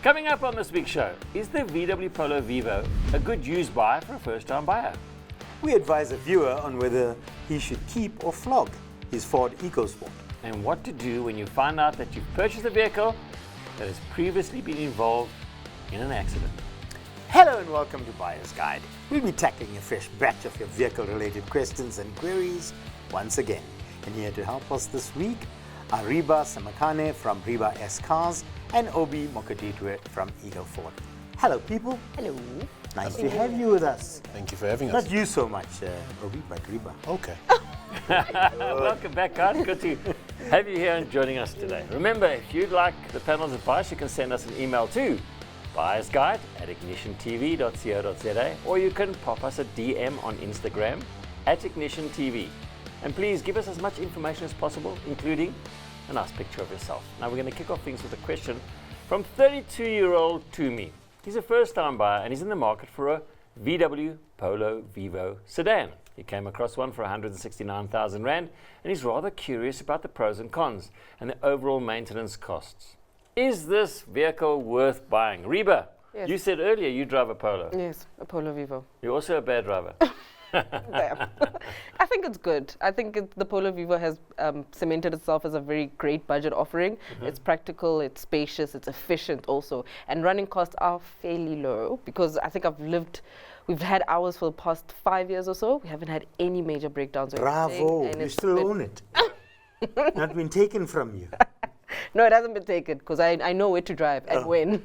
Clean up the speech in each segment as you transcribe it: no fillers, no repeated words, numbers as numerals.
Coming up on this week's show, is the VW Polo Vivo a good used buy for a first-time buyer? We advise a viewer on whether he should keep or flog his Ford Ecosport. And what to do when you find out that you've purchased a vehicle that has previously been involved in an accident. Hello and welcome to Buyer's Guide. We'll be tackling a fresh batch of your vehicle-related questions and queries once again. And here to help us this week are Reba Samakane from Reba S Cars and Obi Mokaditwe from Eagle Ford. Hello people. Hello. Nice to have you with us. Thank you for having us. Not you so much, Obi, but Reba. Okay. Welcome back, guys. Good to have you here and joining us today. Remember, if you'd like the panel's advice, you can send us an email to buyersguide@ignitiontv.co.za, or you can pop us a DM on Instagram @ignitiontv. And please give us as much information as possible, including a nice picture of yourself. Now we're going to kick off things with a question from 32-year-old Tumi. He's a first-time buyer and he's in the market for a VW Polo Vivo sedan. He came across one for 169,000 Rand and he's rather curious about the pros and cons and the overall maintenance costs. Is this vehicle worth buying? Reba, Yes. you said earlier you drive a Polo. Yes, a Polo Vivo. You're also a bad driver. I think it's good. I think the Polo Vivo has cemented itself as a very great budget offering. It's practical, it's spacious, it's efficient also. And running costs are fairly low because I think we've had ours for the past 5 years or so. We haven't had any major breakdowns. Or Bravo, anything, and you it's still been- own it. Not been taken from you. No, it hasn't been taken because I know where to drive and when.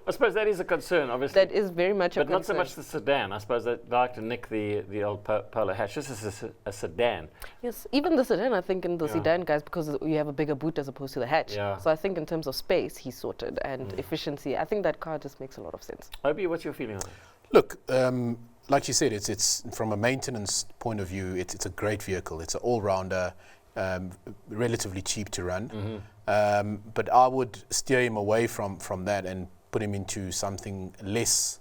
I suppose that is a concern, obviously. That is very much a But not so concern. much the sedan. I suppose they'd like to nick the old Polo hatch. This is a sedan. Yes, even the sedan, I think in the sedan, guys, because you have a bigger boot as opposed to the hatch. Yeah. So I think in terms of space, he's sorted, and efficiency, I think that car just makes a lot of sense. Obi, what's your feeling on it? Look, like you said, it's from a maintenance point of view, it's a great vehicle. It's an all-rounder, relatively cheap to run. But I would steer him away from that and put him into something less,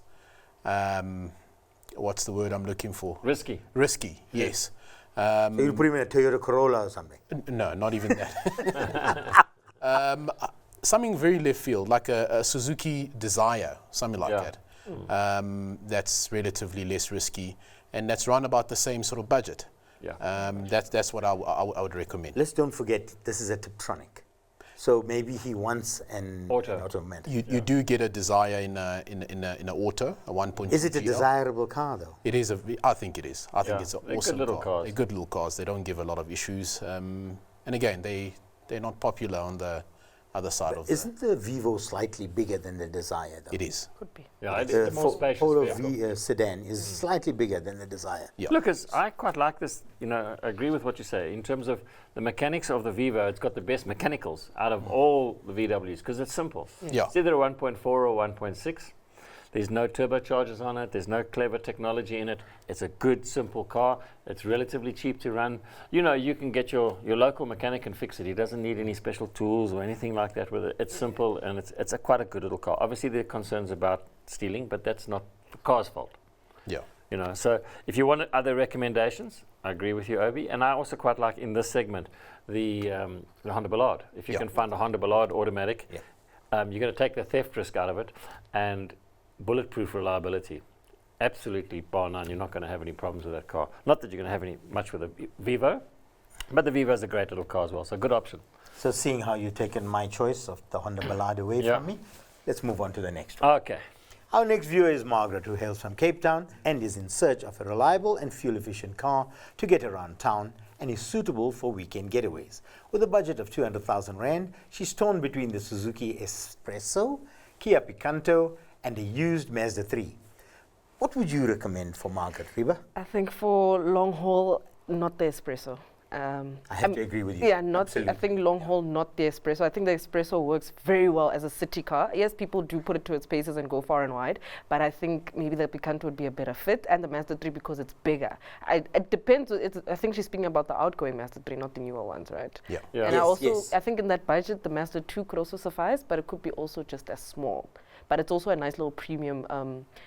what's the word I'm looking for? Risky. Risky, yes. So you put him in a Toyota Corolla or something. No, not even that. Something very left field, like a Suzuki Desire, something like that. That's relatively less risky, and that's around about the same sort of budget. Yeah. That's what I would recommend. Let's don't forget, this is a Tiptronic. So maybe he wants an Auto. automatic. You do get a Desire in a auto, a 1.2. Is it a GL. desirable car though? It is I think it is. I think Yeah, it's an they're awesome good little car. cars. They're good little cars. They don't give a lot of issues. And again, they're not popular on the other side of Isn't the Vivo slightly bigger than the Desire though? it is. Could be. Yeah, it's The a more spacious Polo vehicle. sedan is slightly bigger than the Desire. Yeah. Look, I quite like this. You know, I agree with what you say. In terms of the mechanics of the Vivo, it's got the best mechanicals out of all the VWs because it's simple. Yeah. It's either a 1.4 or 1.6. There's no turbochargers on it. There's no clever technology in it. It's a good, simple car. It's relatively cheap to run. You know, you can get your local mechanic and fix it. He doesn't need any special tools or anything like that with it. It's simple and it's quite a good little car. Obviously, there are concerns about stealing, but that's not the car's fault. Yeah. You know, so if you want other recommendations, I agree with you, Obi. And I also quite like in this segment the Honda Ballard. If you Yeah. can find a Honda Ballard automatic, Yeah. you're going to take the theft risk out of it and bulletproof reliability. Absolutely bar none. You're not going to have any problems with that car. Not that you're going to have any much with a Vivo, but the Vivo is a great little car as well. So good option. So seeing how you've taken my choice of the Honda Ballard away Yeah. from me, let's move on to the next one. Okay. Our next viewer is Margaret, who hails from Cape Town and is in search of a reliable and fuel-efficient car to get around town and is suitable for weekend getaways. With a budget of 200,000 Rand, she's torn between the Suzuki S-Presso, Kia Picanto, and a used Mazda 3. What would you recommend for Margaret, Reba? I think for long haul, not the S-Presso. I have to agree with you. Yeah, not. Absolutely. I think long haul, not the S-Presso. I think the S-Presso works very well as a city car. Yes, people do put it to its paces and go far and wide, but I think maybe the Picanto would be a better fit, and the Mazda 3 because it's bigger. It depends. I think she's speaking about the outgoing Mazda 3, not the newer ones, right? Yeah. Yeah. And Yes, I also, yes. I think in that budget, the Mazda 2 could also suffice, but it could be also just as small. But it's also a nice little premium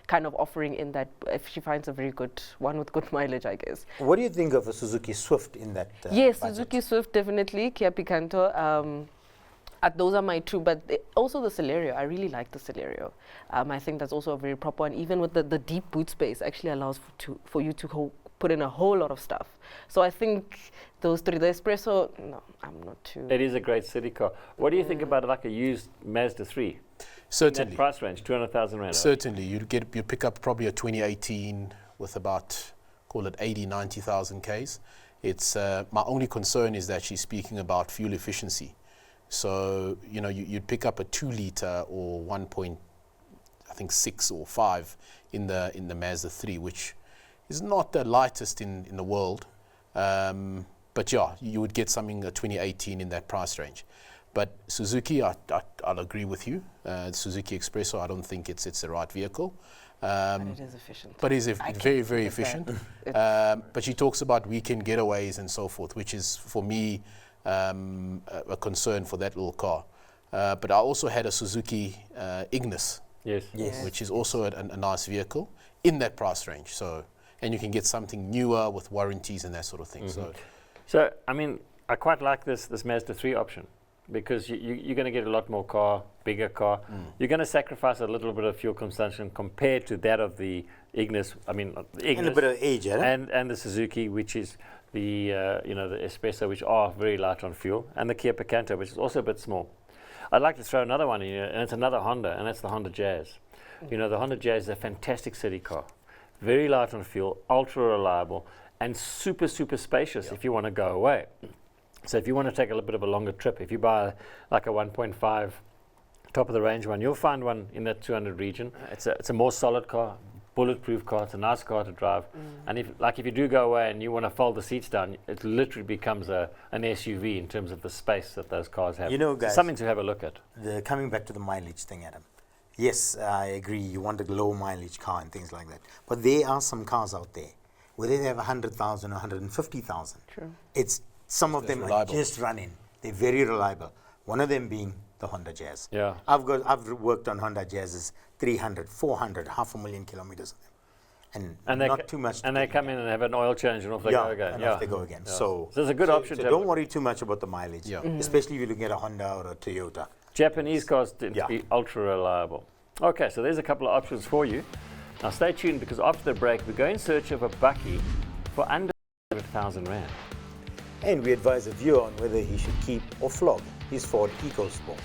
kind of offering in that if she finds a very good one with good mileage, I guess. What do you think of a Suzuki Swift in that Yes, budget? Suzuki Swift definitely, Kia Picanto. Those are my two, but also the Celerio. I really like the Celerio. I think that's also a very proper one. Even with the deep boot space, actually allows for you to put in a whole lot of stuff. So I think those three. The S-Presso, no, I'm not too. It is a great city car. What do you think about like a used Mazda 3? Certainly. In that price range, 200,000 rand. Certainly, you pick up probably a 2018 with about, call it 80, 90,000 Ks. It's my only concern is that she's speaking about fuel efficiency. So you'd pick up a 2-liter or 1.6 or 5 in the Mazda 3, which is not the lightest in the world. But yeah, you would get something a 2018 in that price range. But Suzuki, I'll agree with you. Suzuki S-Presso, I don't think it's the right vehicle. But it is efficient. But it is very, very efficient. But she talks about weekend getaways and so forth, which is, for me, a concern for that little car. But I also had a Suzuki Ignis, Yes. which is also a nice vehicle in that price range. So, and you can get something newer with warranties and that sort of thing. So I mean, I quite like this Mazda 3 option, because you're going to get a lot more car, bigger car. You're going to sacrifice a little bit of fuel consumption compared to that of the Ignis. I mean, the Ignis And a bit of age, and the Suzuki, which is the the S-Presso, which are very light on fuel, and the Kia Picanto, which is also a bit small. I'd like to throw another one in here, and it's another Honda, and that's the Honda Jazz. The Honda Jazz is a fantastic city car, very light on fuel, ultra reliable, and super, super spacious if you want to go away. So if you want to take a little bit of a longer trip, if you buy like a 1.5 top of the range one, you'll find one in that 200 region. It's a more solid car, bulletproof car. It's a nice car to drive. And if you do go away and you want to fold the seats down, it literally becomes an SUV in terms of the space that those cars have. Guys, something to have a look at. Coming back to the mileage thing, Adam. Yes, I agree. You want a low mileage car and things like that. But there are some cars out there where they have 100,000 or 150,000. True. Some of them reliable. are just running. They're very reliable. One of them being the Honda Jazz. Yeah. I've worked on Honda Jazz's 300, 400, 500,000 kilometers, and not too much. And they come in and have an oil change and off they go again. Off they go again. Yeah. So it's a good option. So to don't worry too much about the mileage, Yeah. especially if you're looking at a Honda or a Toyota. Japanese cars tend to be ultra reliable. Okay, so there's a couple of options for you. Now stay tuned, because after the break we go in search of a bakkie for under 100,000 rand. And we advise a viewer on whether he should keep or flog his Ford Ecosport.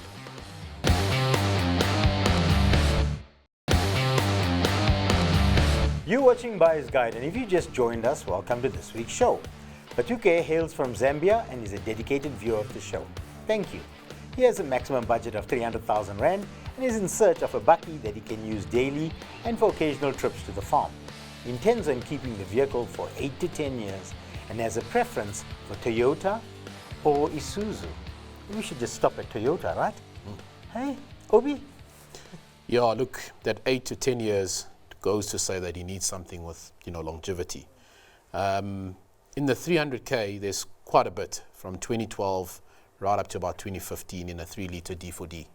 You're watching Buyer's Guide, and if you just joined us, welcome to this week's show. Batuke hails from Zambia and is a dedicated viewer of the show. Thank you. He has a maximum budget of 300,000 rand and is in search of a bakkie that he can use daily and for occasional trips to the farm. He intends on keeping the vehicle for 8 to 10 years and has a preference for Toyota or Isuzu. We should just stop at Toyota, right? Hey, Obi? Yeah, look, that 8 to 10 years goes to say that he needs something with longevity. In the 300k, there's quite a bit from 2012 right up to about 2015 in a 3-liter D4D.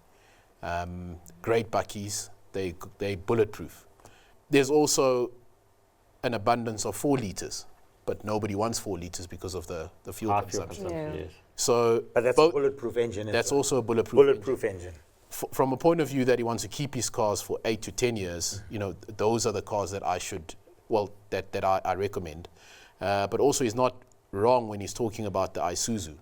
Great bakkies, they bulletproof. There's also an abundance of 4 liters, but nobody wants 4 liters because of the fuel consumption. Yes. So, But that's a bulletproof engine. That's also a bulletproof engine. From a point of view that he wants to keep his cars for 8 to 10 years, those are the cars that I recommend. But also, he's not wrong when he's talking about the Isuzu,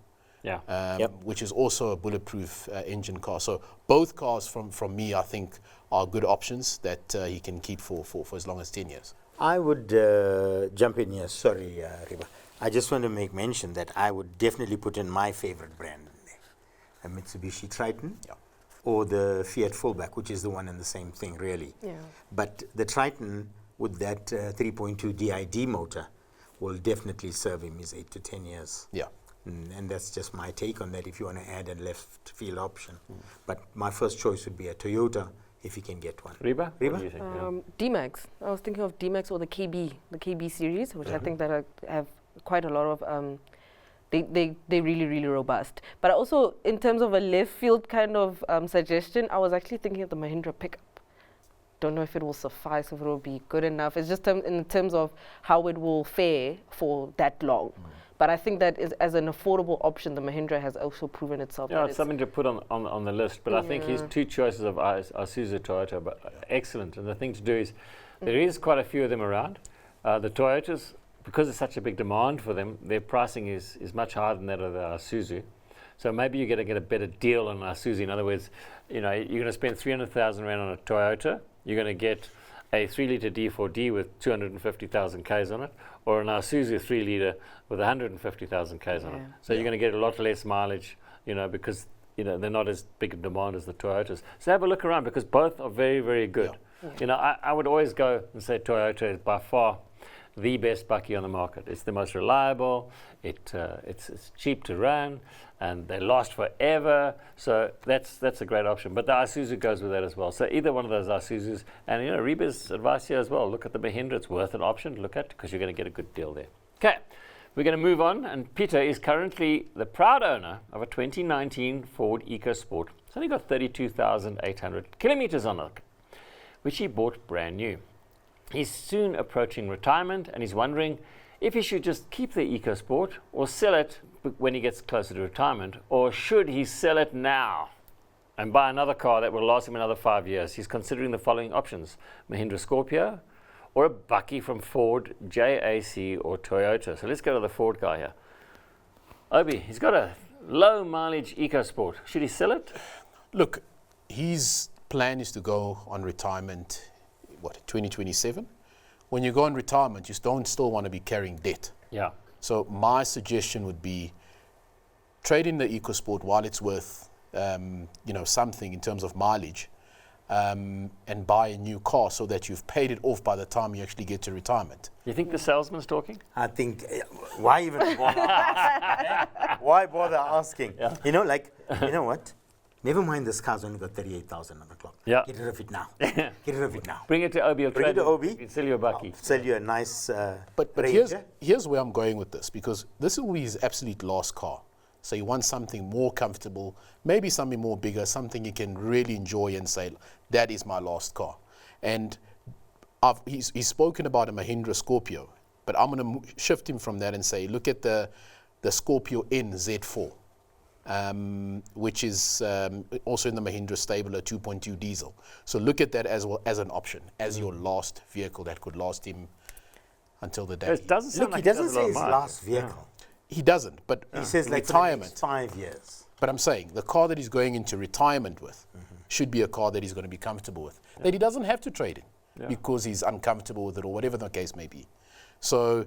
which is also a bulletproof engine car. So both cars from me, I think, are good options that he can keep for as long as 10 years. I would jump in here. Sorry, Riba. I just want to make mention that I would definitely put in my favorite brand in there, a Mitsubishi Triton. Or the Fiat Fullback, which is the one and the same thing, really. Yeah. But the Triton with that 3.2 DID motor will definitely serve him his 8 to 10 years. Yeah. And that's just my take on that, if you want to add a left field option. But my first choice would be a Toyota, if you can get one. Reba? What do you think? D-Max. I was thinking of D-Max or the KB series, which I think that have quite a lot of They really, really robust. But also, in terms of a left field kind of suggestion, I was actually thinking of the Mahindra pickup. don't know if it will suffice, if it will be good enough. It's just in terms of how it will fare for that long. But I think that as an affordable option, the Mahindra has also proven itself. Yeah, it's something to put on the list. But I think his two choices of Isuzu Toyota, but excellent. And the thing to do is, there is quite a few of them around. The Toyotas, because there's such a big demand for them, their pricing is much higher than that of the Isuzu. So maybe you're going to get a better deal on Isuzu. In other words, you're going to spend 300,000 Rand on a Toyota. You're going to get a 3-litre D4D with 250,000 Ks on it, or an Isuzu 3-litre with 150,000 Ks on it. So you're going to get a lot less mileage, because they're not as big a demand as the Toyotas. So have a look around, because both are very, very good. I would always go and say Toyota is by far the best bakkie on the market. It's the most reliable, it's cheap to run, and they last forever. So that's a great option. But the Isuzu goes with that as well. So either one of those Isuzus, and Reba's advice here as well, look at the Mahindra. It's worth an option to look at, because you're going to get a good deal there. Okay, we're going to move on, and Peter is currently the proud owner of a 2019 Ford Ecosport. It's only got 32,800 kilometers on it, which he bought brand new. He's soon approaching retirement, and he's wondering if he should just keep the EcoSport or sell it when he gets closer to retirement, or should he sell it now and buy another car that will last him another 5 years. He's considering the following options: Mahindra Scorpio, or a bakkie from Ford, JAC, or Toyota. So let's go to the Ford guy here. Obi, he's got a low mileage EcoSport. Should he sell it? Look, his plan is to go on retirement 2027. When you go on retirement, you don't still want to be carrying debt. Yeah. So my suggestion would be trade in the EcoSport while it's worth something in terms of mileage, and buy a new car so that you've paid it off by the time you actually get to retirement. You think the salesman's talking? I think, why even bother asking? Why bother asking? Yeah. You know what? Never mind, this car's only got 38,000 on the clock. Yeah. Get rid of it now. Get rid of it now. Bring it to Obi. Bring it to Obi. He'll sell you a bakkie. I'll sell you a nice But Range. here's where I'm going with this, because this will be his absolute last car. So you want something more comfortable, maybe something more bigger, something you can really enjoy and say, that is my last car. And he's spoken about a Mahindra Scorpio, but I'm going to shift him from that and say, look at the Scorpio N Z4. Which is also in the Mahindra stable, a 2.2 diesel. So look at that as well as an option, as your last vehicle that could last him until the day. It doesn't sound Look, like he doesn't does a say lot his of miles. last vehicle. He doesn't, but He says like retirement. for the next 5 years. But I'm saying the car that he's going into retirement with should be a car that he's going to be comfortable with, that he doesn't have to trade in because he's uncomfortable with it or whatever the case may be. So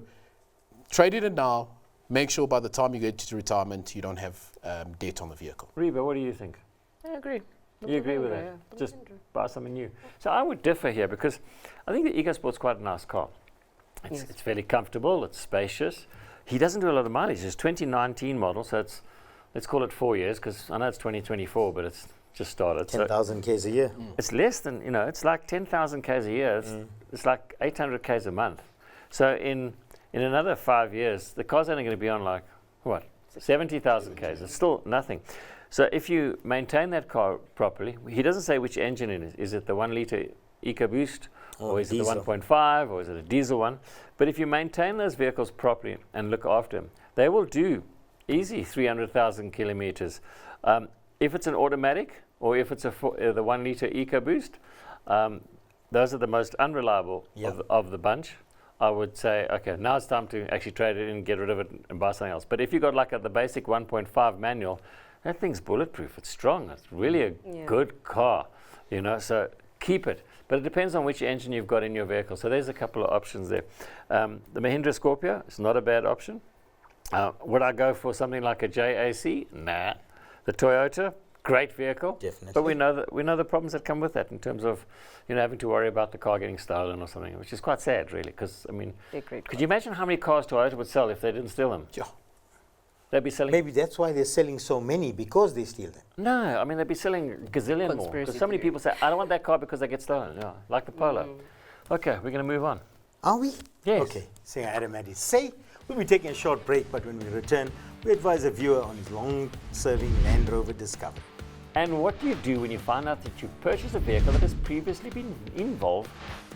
trade it in now. Make sure by the time you get to retirement, you don't have debt on the vehicle. Reba, what do you think? I agree. You agree with that? Just buy something new. So I would differ here, because I think the EcoSport's quite a nice car. It's fairly comfortable, it's spacious. He doesn't do a lot of mileage. It's 2019 model, so let's call it 4 years, because I know it's 2024, but it's just started. 10,000 Ks a year. It's less than, it's like 10,000 Ks a year. It's like 800 Ks a month. So in another 5 years, the car's only going to be on 70,000 Ks. It's still nothing. So if you maintain that car properly, he doesn't say which engine it is. Is it the 1 litre EcoBoost, or is diesel. it the 1.5, or is it a diesel one? But if you maintain those vehicles properly and look after them, they will do easy 300,000 kilometers. If it's an automatic, or if it's the 1 litre EcoBoost, those are the most unreliable of the bunch. I would say, okay, now it's time to actually trade it in, get rid of it, and buy something else. But if you got the basic 1.5 manual, that thing's bulletproof. It's strong. It's really a good car, so keep it. But it depends on which engine you've got in your vehicle. So there's a couple of options there. The Mahindra Scorpio is not a bad option. Would I go for something like a JAC? Nah. The Toyota, great vehicle. Definitely. But we know the problems that come with that in terms of having to worry about the car getting stolen or something, which is quite sad, really. Because could you imagine how many cars Toyota would sell if they didn't steal them? Yeah. They'd be selling. Maybe that's why they're selling so many, because they steal them. No, they'd be selling a gazillion more. Because so many people say, I don't want that car because they get stolen. Yeah, like the Polo. Okay, we're going to move on. Are we? Yes. Okay. Saying Adam Addy. We'll be taking a short break, but when we return, we advise a viewer on his long-serving Land Rover Discovery. And what do you do when you find out that you purchased a vehicle that has previously been involved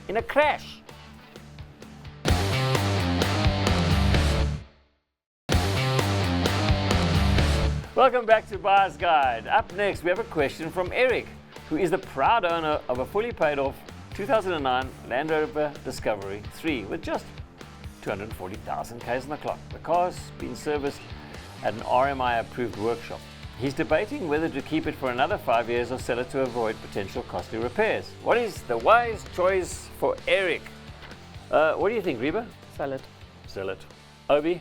in a crash? Welcome back to Buyer's Guide. Up next, we have a question from Eric, who is the proud owner of a fully paid off 2009 Land Rover Discovery 3 with just 240,000 Ks on the clock. The car's been serviced at an RMI approved workshop. He's debating whether to keep it for another 5 years or sell it to avoid potential costly repairs. What is the wise choice for Eric? What do you think, Reba? Sell it. Sell it. Obi?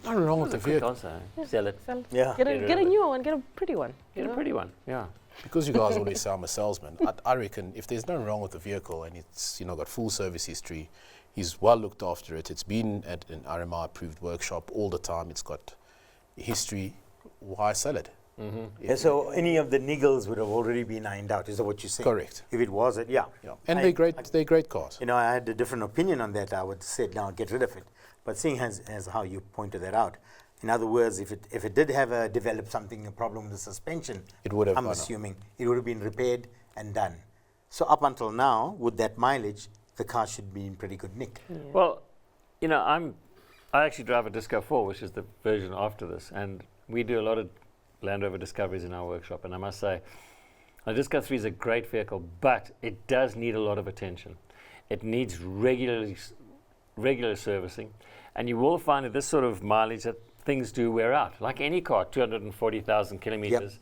Nothing wrong with the Quick vehicle. answer. Sell it. Sell it. Yeah. Get Get rid a of it. new one. Get a pretty one. Get a pretty one, yeah. Because you guys always say I'm a salesman, I reckon if there's nothing wrong with the vehicle and it's got full service history, he's well looked after it. It's been at an RMI approved workshop all the time. It's got history. Why sell it? Yeah, so any of the niggles would have already been ironed out. Is that what you're saying? Correct. If it wasn't, yeah. And they're great cars. I had a different opinion on that. I would say, now get rid of it. But seeing as how you pointed that out, in other words, if it did have developed something, a problem with the suspension, It would have I'm gone up. assuming it would have been repaired and done. So up until now, with that mileage, the car should be in pretty good nick. Well, I actually drive a Disco 4, which is the version after this, and we do a lot of Land Rover Discoveries in our workshop, and I must say, a Disco 3 is a great vehicle, but it does need a lot of attention. It needs regular servicing, and you will find at this sort of mileage that things do wear out. Like any car, 240,000 kilometers,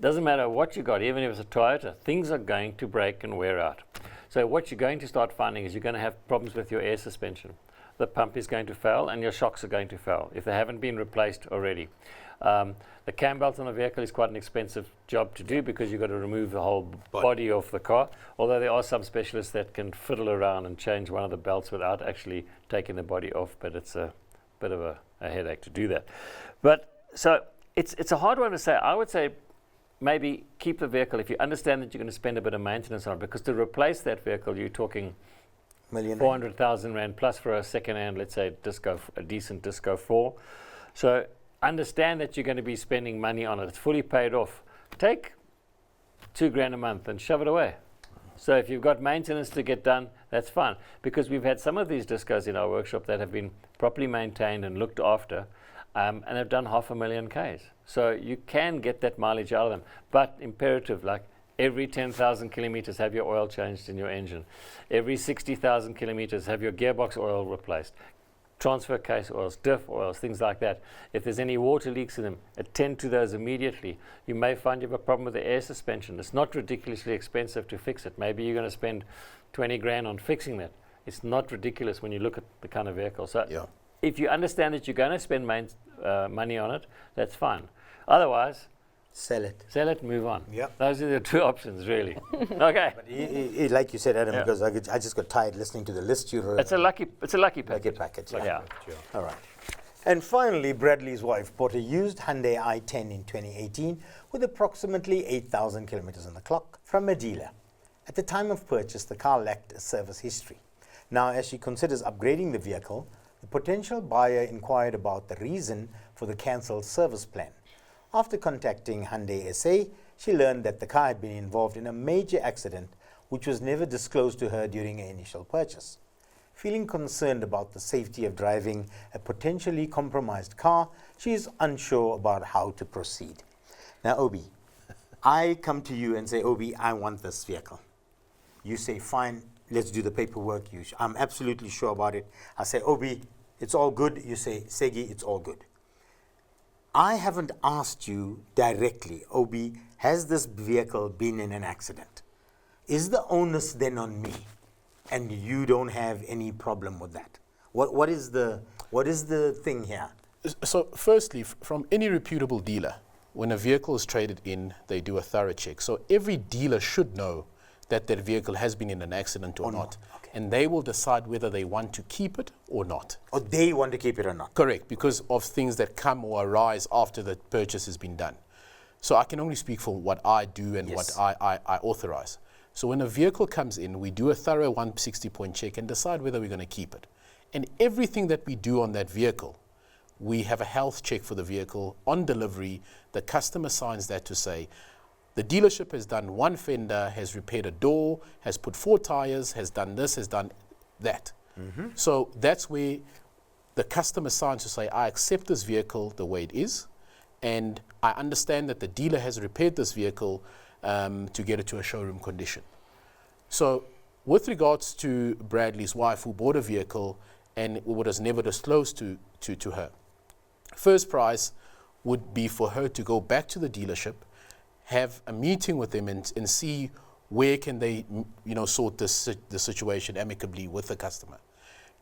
doesn't matter what you got, even if it's a Toyota, things are going to break and wear out. So what you're going to start finding is you're going to have problems with your air suspension. The pump is going to fail and your shocks are going to fail if they haven't been replaced already. The cam belt on a vehicle is quite an expensive job to do because you've got to remove the whole body off the car, although there are some specialists that can fiddle around and change one of the belts without actually taking the body off, but it's a bit of a headache to do that. But so it's a hard one to say. I would say maybe keep the vehicle if you understand that you're going to spend a bit of maintenance on it, because to replace that vehicle you're talking Million. 400,000 Rand plus for a second-hand, let's say, a decent Disco 4. So understand that you're going to be spending money on it. It's fully paid off. Take $2,000 a month and shove it away. So if you've got maintenance to get done, that's fine. Because we've had some of these Discos in our workshop that have been properly maintained and looked after, and have done 500,000 Ks. So you can get that mileage out of them. But imperative, like every 10,000 kilometers have your oil changed in your engine. Every 60,000 kilometers have your gearbox oil replaced. Transfer case oils, diff oils, things like that. If there's any water leaks in them, attend to those immediately. You may find you have a problem with the air suspension. It's not ridiculously expensive to fix it. Maybe you're going to spend 20 grand on fixing that. It's not ridiculous when you look at the kind of vehicle. So if you understand that you're going to spend money on it, that's fine. Otherwise, Sell it. move on. Yep. Those are the two options, really. Okay. But like you said, Adam, Yeah. because I just got tired listening to the list you wrote. It's a lucky package. package. Yeah. All right. And finally, Bradley's wife bought a used Hyundai i10 in 2018 with approximately 8,000 kilometers on the clock from a dealer. At the time of purchase, the car lacked a service history. Now, as she considers upgrading the vehicle, the potential buyer inquired about the reason for the cancelled service plan. After contacting Hyundai SA, she learned that the car had been involved in a major accident which was never disclosed to her during her initial purchase. Feeling concerned about the safety of driving a potentially compromised car, she is unsure about how to proceed. Now, Obi, I come to you and say, Obi, I want this vehicle. You say, fine, let's do the paperwork. I'm absolutely sure about it. I say, Obi, it's all good. You say, Segi, it's all good. I haven't asked you directly, Obi, has this vehicle been in an accident? Is the onus then on me, and you don't have any problem with that? What is the thing here? So firstly, from any reputable dealer, when a vehicle is traded in, they do a thorough check. So every dealer should know that their vehicle has been in an accident or not. Okay. And they will decide whether they want to keep it or not. Or they want to keep it or not? Correct, because of things that come or arise after the purchase has been done. So I can only speak for what I do and what I authorize. So when a vehicle comes in, we do a thorough 160-point check and decide whether we're going to keep it. And everything that we do on that vehicle, we have a health check for the vehicle on delivery. The customer signs that to say, the dealership has done one fender, has repaired a door, has put 4 tires, has done this, has done that. So that's where the customer signs to say, I accept this vehicle the way it is, and I understand that the dealer has repaired this vehicle to get it to a showroom condition. So with regards to Bradley's wife, who bought a vehicle and what was never disclosed to her, first prize would be for her to go back to the dealership, have a meeting with them and see where can they sort the situation amicably with the customer.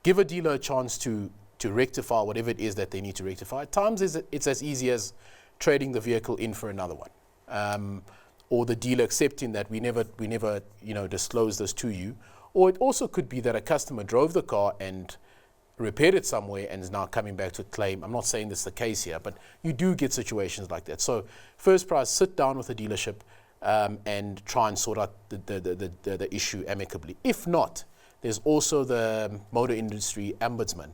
Give a dealer a chance to rectify whatever it is that they need to rectify. At times it's as easy as trading the vehicle in for another one, or the dealer accepting that we never disclose this to you. Or it also could be that a customer drove the car and repaired it somewhere and is now coming back to claim. I'm not saying this is the case here, but you do get situations like that. So first prize, sit down with the dealership and try and sort out the issue amicably. If not, there's also the motor industry ombudsman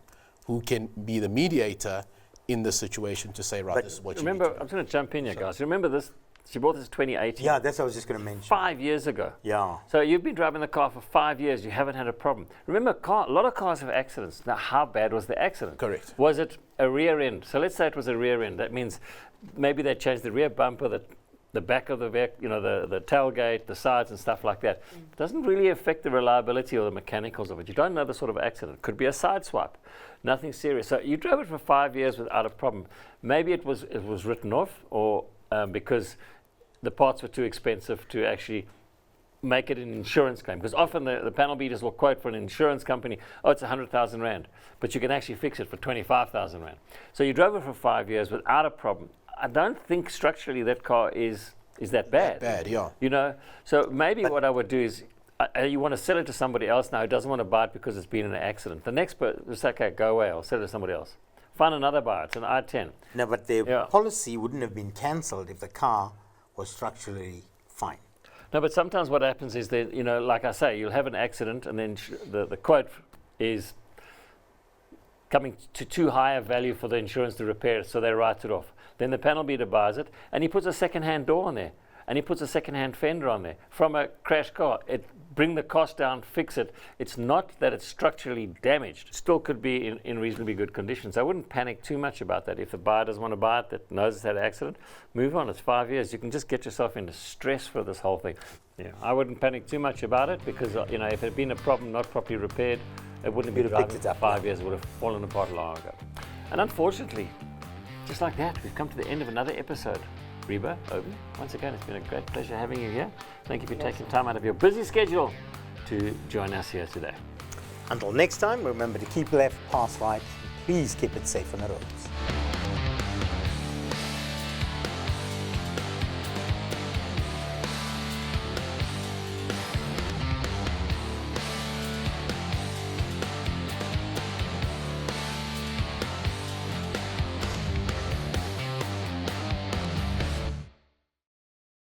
who can be the mediator in the situation to say, right, But this is what Remember, you need to I'm just going to jump in here, guys. Remember this? She bought this 2018. Yeah, that's what I was just going to mention. 5 years ago. Yeah. So you've been driving the car for 5 years. You haven't had a problem. Remember, a lot of cars have accidents. Now, how bad was the accident? Correct. Was it a rear end? So let's say it was a rear end. That means maybe they changed the rear bumper, the back of the vehicle, the tailgate, the sides and stuff like that. It doesn't really affect the reliability or the mechanicals of it. You don't know the sort of accident. Could be a side swap. Nothing serious. So you drove it for 5 years without a problem. Maybe it was written off, or because the parts were too expensive to actually make it an insurance claim. Because often the panel beaters will quote for an insurance company, oh, it's 100,000 Rand, but you can actually fix it for 25,000 Rand. So you drove it for 5 years without a problem. I don't think structurally that car is that bad. bad, yeah. So maybe what I would do is, you want to sell it to somebody else now who doesn't want to buy it because it's been in an accident. The next person will say, okay, go away, I'll sell it to somebody else. Find another buyer, it's an i10. No, but the policy wouldn't have been cancelled if the car was structurally fine. No, but sometimes what happens is that, like I say, you'll have an accident and then the quote is coming to too high a value for the insurance to repair it, so they write it off. Then the panel beater buys it and he puts a second-hand door on there and he puts a second-hand fender on there from a crash car. Bring the cost down, fix it. It's not that it's structurally damaged. It still could be in reasonably good condition. So I wouldn't panic too much about that. If the buyer doesn't want to buy it, that knows it's had an accident, move on. It's 5 years. You can just get yourself into stress for this whole thing. I wouldn't panic too much about it because if it had been a problem not properly repaired, it wouldn't have been driving for 5 years. It would have fallen apart long ago. And unfortunately, just like that, we've come to the end of another episode. Reba, Obi, once again, it's been a great pleasure having you here. Thank you for taking time out of your busy schedule to join us here today. Until next time, remember to keep left, pass right. Please keep it safe on the roads.